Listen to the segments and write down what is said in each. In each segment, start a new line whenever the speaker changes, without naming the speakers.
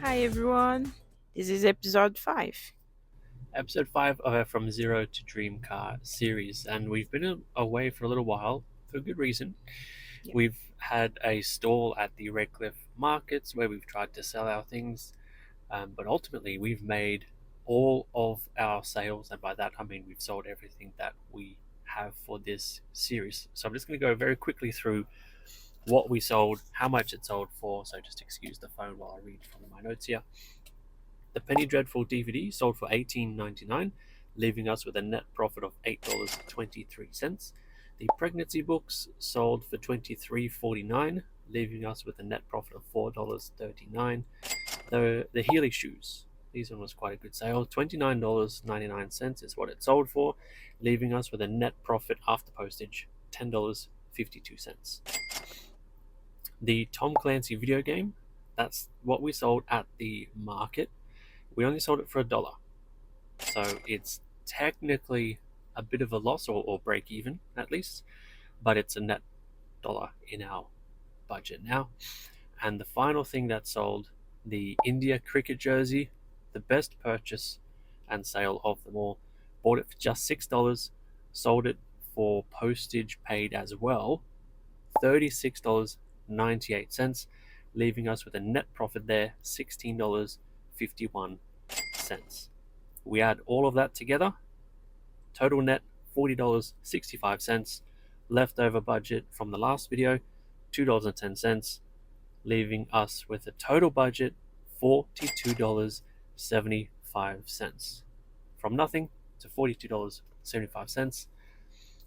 Hi everyone, this is episode 5.
Episode 5 of our From Zero to Dream Car series, and we've been away for a little while for good reason.
Yep.
We've had a stall at the Redcliffe markets where we've tried to sell our things, but ultimately we've made all of our sales, and by that I mean we've sold everything that we have for this series. So I'm just going to go very quickly through what we sold, how much it sold for, so just excuse the phone while I read from my notes here. The Penny Dreadful DVD sold for $18.99, leaving us with a net profit of $8.23. The pregnancy books sold for $23.49, leaving us with a net profit of $4.39. The Healy shoes, these one was quite a good sale. $29.99 is what it sold for, leaving us with a net profit after postage $10.52. The Tom Clancy video game, that's what we sold at the market. We only sold it for $1. So it's technically a bit of a loss or break even at least, but it's a net dollar in our budget now. And the final thing that sold, the India cricket jersey, the best purchase and sale of them all. Bought it for just $6, sold it for postage paid as well, $36.98, leaving us with a net profit there, $16.51. We add all of that together, total net $40.65, leftover budget from the last video $2.10, leaving us with a total budget $42.75. From nothing to $42.75.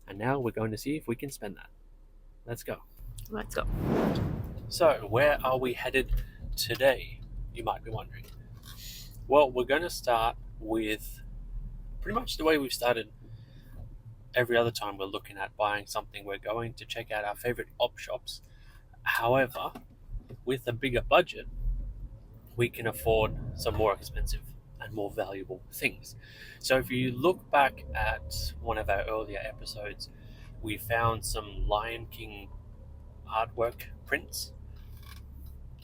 And now we're going to see if we can spend that. Let's go.
Let's go.
So, where are we headed today? You might be wondering. Well, we're going to start with pretty much the way we've started every other time we're looking at buying something. We're going to check out our favorite op shops. However, with a bigger budget, we can afford some more expensive and more valuable things. So if you look back at one of our earlier episodes, we found some Lion King artwork prints.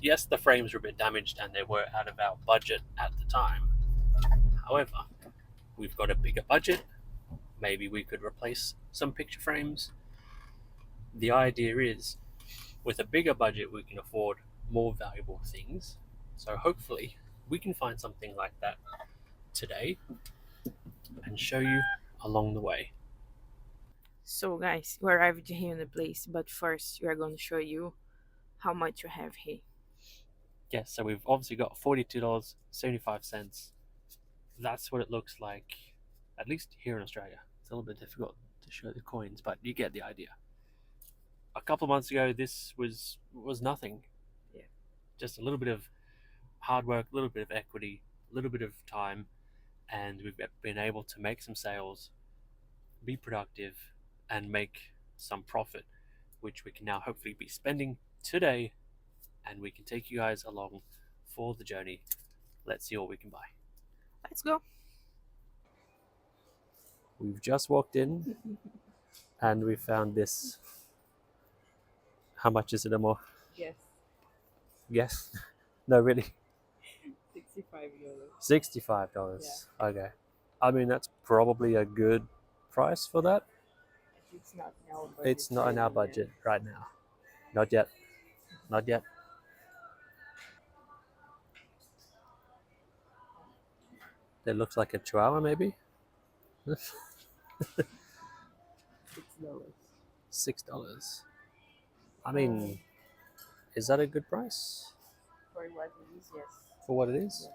Yes, the frames were a bit damaged and they were out of our budget at the time. However, we've got a bigger budget. Maybe we could replace some picture frames. The idea is, with a bigger budget, we can afford more valuable things. So hopefully, we can find something like that today and show you along the way.
So guys, we arrived here in the place, but first we are going to show you how much we have here.
Yes, so we've obviously got $42.75. That's what it looks like, at least here in Australia. It's a little bit difficult to show the coins, but you get the idea. A couple of months ago, this was nothing.
Yeah.
Just a little bit of hard work, a little bit of equity, a little bit of time, and we've been able to make some sales, be productive, and make some profit, which we can now hopefully be spending today, and we can take you guys along for the journey. Let's see what we can buy.
Let's go.
We've just walked in and we found this. How much is it, Amor?
Yes,
Yes? No, really?
€65.
$65. Okay. I mean, that's probably a good price for that.
It's not in our budget.
It's not in our budget right now. Not yet. Not yet. It looks like a chihuahua, maybe?
$6.
$6. I mean, is that a good price
For what it is, yes.
for what it is?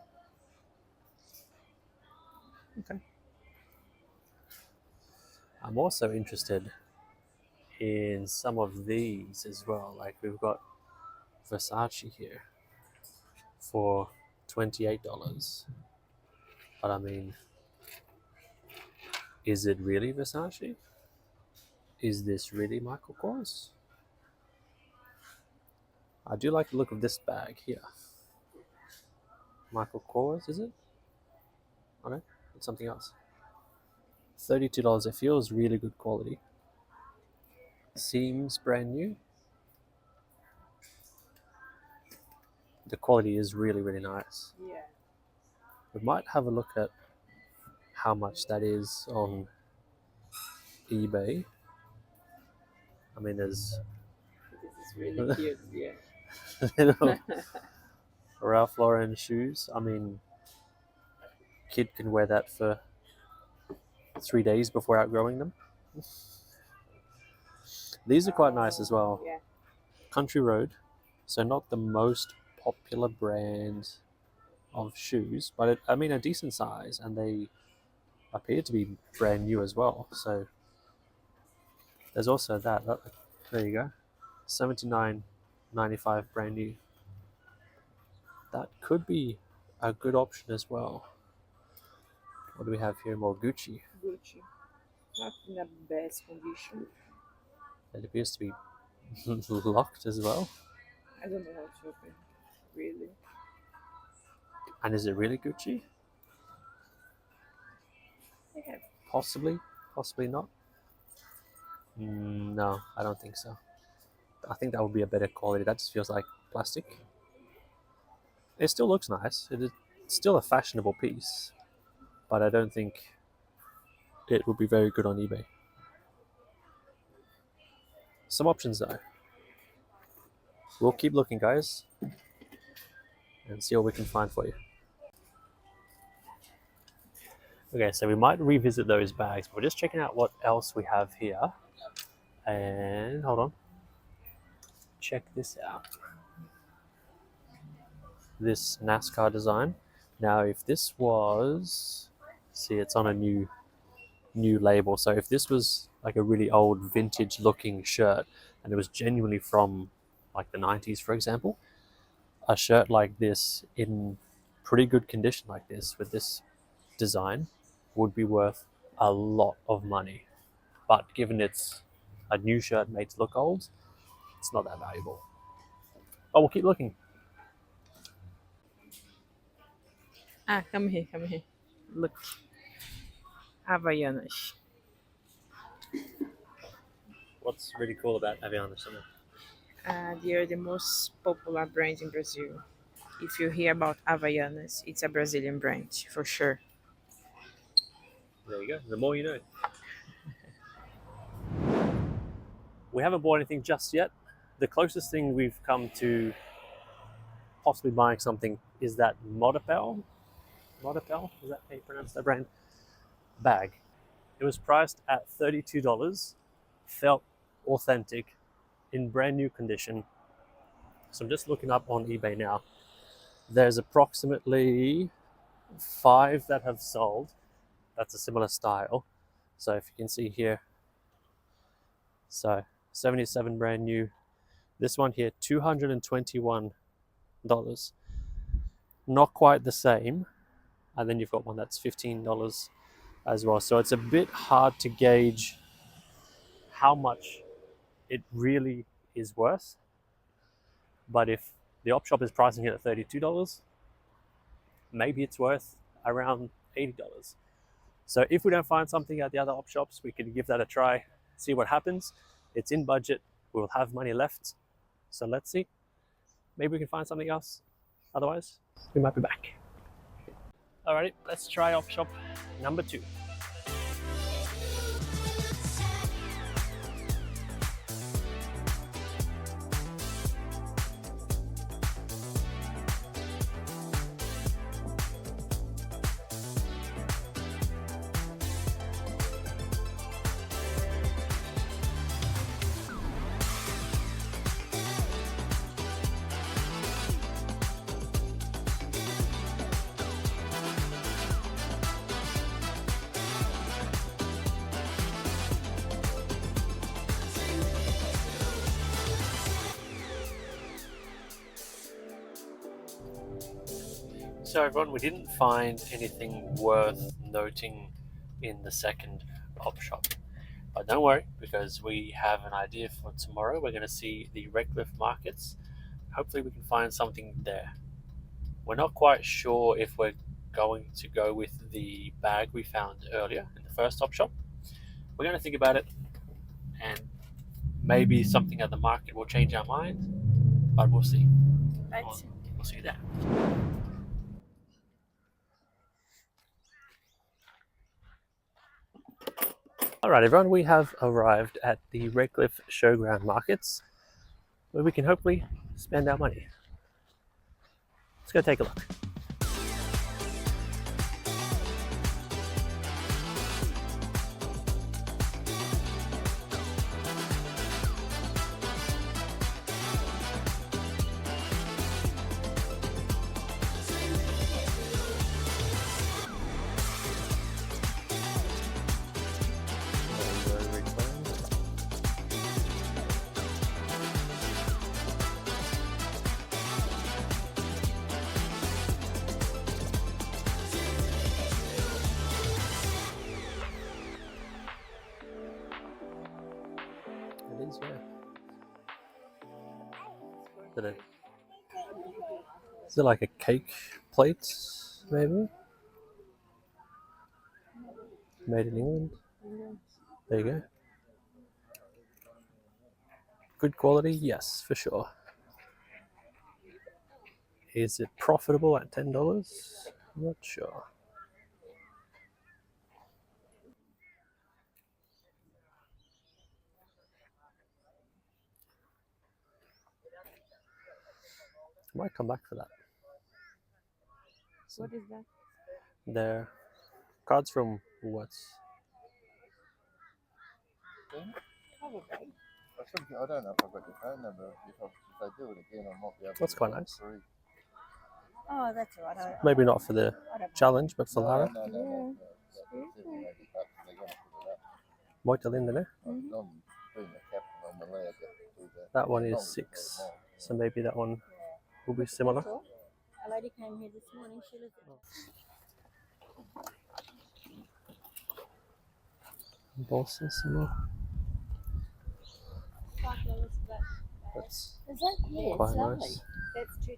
Okay. I'm also interested in some of these as well. Like we've got Versace here for $28. But I mean, is it really Versace? Is this really Michael Kors? I do like the look of this bag here. Michael Kors, is it? Okay, it's something else. $32. It feels really good quality. Seems brand new. the quality is really, really nice.
Yeah.
We might have a look at how much that is on eBay. I mean, there's
This is really cute. Yeah.
you know, Ralph Lauren shoes. I mean, kid can wear that for 3 days before outgrowing them. These are quite nice as well.
Yeah.
Country Road, so not the most popular brand of shoes, but I mean a decent size, and they appear to be brand new as well. So there's also that. There you go, $79.95 brand new. That could be a good option as well. What do we have here? More Gucci.
Gucci. Not in the best condition.
It appears to be locked as well.
I don't know how to open. Really.
And is it really Gucci?
They have.
Possibly, possibly not. No, I don't think so. I think that would be a better quality. That just feels like plastic. It still looks nice. It's still a fashionable piece, but I don't think it would be very good on eBay. Some options though. We'll keep looking, guys, and see what we can find for you. Okay, so we might revisit those bags. We're just checking out what else we have here. And hold on. Check this out. This NASCAR design. Now, if this was, see, it's on a new label. So if this was like a really old vintage looking shirt and it was genuinely from like the 90s, for example, a shirt like this in pretty good condition like this with this design would be worth a lot of money. But given it's a new shirt made to look old, it's not that valuable. But we'll keep looking.
Ah, come here, come here. Look. Havaianas.
What's really cool about Havaianas?
They are the most popular brand in Brazil. If you hear about Havaianas, it's a Brazilian brand for sure.
There you go. The more you know. We haven't bought anything just yet. The closest thing we've come to possibly buying something is that Modapel. Modapel? Is that how you pronounce that brand? Bag. It was priced at $32. Felt authentic, in brand new condition. So I'm just looking up on eBay now. There's approximately 5 that have sold. That's a similar style. So if you can see here, so 77 brand new. This one here, $221. Not quite the same. And then you've got one that's $15 as well. So it's a bit hard to gauge how much it really is worth. But if the op shop is pricing it at $32, maybe it's worth around $80. So if we don't find something at the other op shops, we can give that a try, see what happens. It's in budget, we'll have money left. So let's see. Maybe we can find something else. Otherwise, we might be back. Alrighty, let's try op shop number 2. So everyone, we didn't find anything worth noting in the second op shop. But don't worry, because we have an idea for tomorrow. We're going to see the Redcliffe markets. Hopefully we can find something there. We're not quite sure if we're going to go with the bag we found earlier in the first op shop. We're going to think about it, and maybe something at the market will change our mind, but we'll see.
Let's see.
We'll see you there. Alright everyone, we have arrived at the Redcliffe Showground Markets, where we can hopefully spend our money. Let's go take a look. It is, yeah. Is it like a cake plate, maybe? Made in England? There you go. Good quality? Yes, for sure. Is it profitable at $10? I'm not sure. I might come back for that.
What is that?
They're cards from Woolworths.
I don't know if I've got your phone number. If I do it again, I might be able to.
That's quite nice.
Oh, that's all right.
Maybe not for the challenge, but for Lara.
No.
Muito linda, né?
I'm being the captain. I'm allowed to do that.
That one is 6, so maybe that one will be similar.
A lady came here this morning. She lives
Bolsa similar.
$5 for that.
That's
Is that? Yeah,
quite
it's lovely.
nice.
That's $2.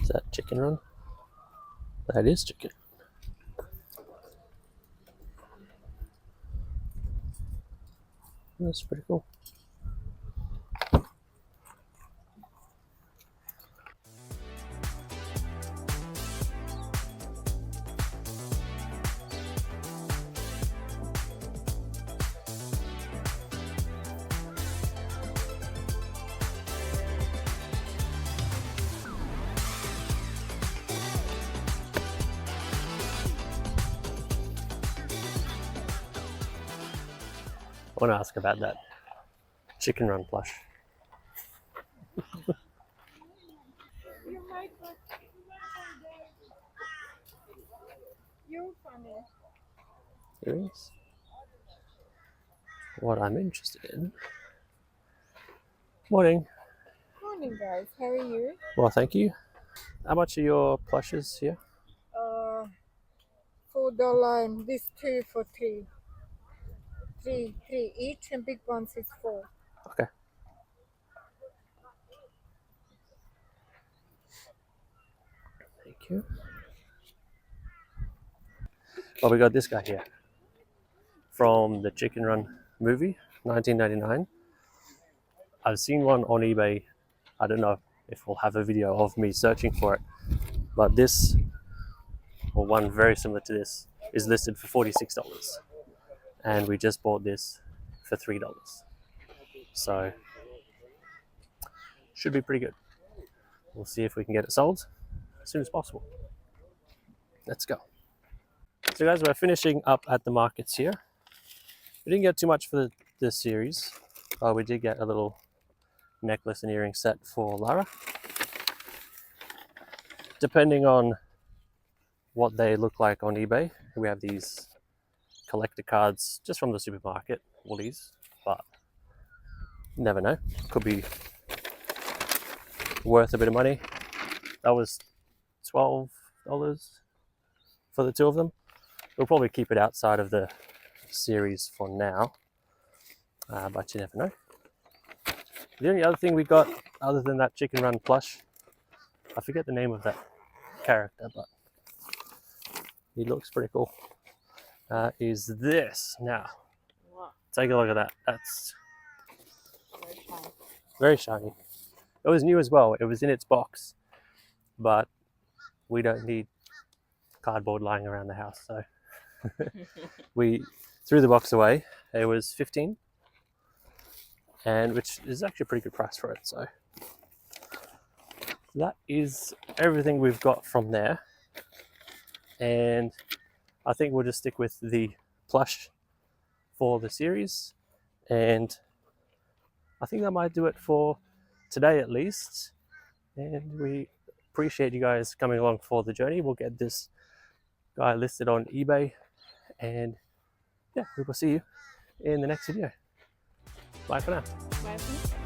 Is that chicken run? That is chicken. That's pretty cool. I want to ask about that chicken run plush.
You're funny.
Earrings. What I'm interested in. Morning.
Morning, guys. How are you?
Well, thank you. How much are your plushes here?
$4 and this 2 for 3. Three each, and big ones is 4.
Okay. Thank you. Well, we got this guy here from the Chicken Run movie, 1999. I've seen one on eBay. I don't know if we'll have a video of me searching for it, but this, or one very similar to this, is listed for $46. And we just bought this for $3. So, should be pretty good. We'll see if we can get it sold as soon as possible. Let's go. So guys, we're finishing up at the markets here. We didn't get too much for
this series. We did get a little necklace and earring set for Lara. Depending on what they look like on eBay, we have these collector cards just from the supermarket, Woolies, but never know, could be worth a bit of money. That was $12 for the two of them. We'll probably keep it outside of the series for now, but you never know. The only other thing we got, other than that Chicken Run plush, I forget the name of that character, but he looks pretty cool, is this. Now,
Wow.
take a look at that. That's
Very shiny.
very shiny. It was new as well. It was in its box, but we don't need cardboard lying around the house, so we threw the box away. It was $15, and which is actually a pretty good price for it. So that is everything we've got from there, and I think we'll just stick with the plush for the series, and I think that might do it for today at least. And we appreciate you guys coming along for the journey. We'll get this guy listed on eBay, and yeah, we will see you in the next video. Bye for now.
Bye.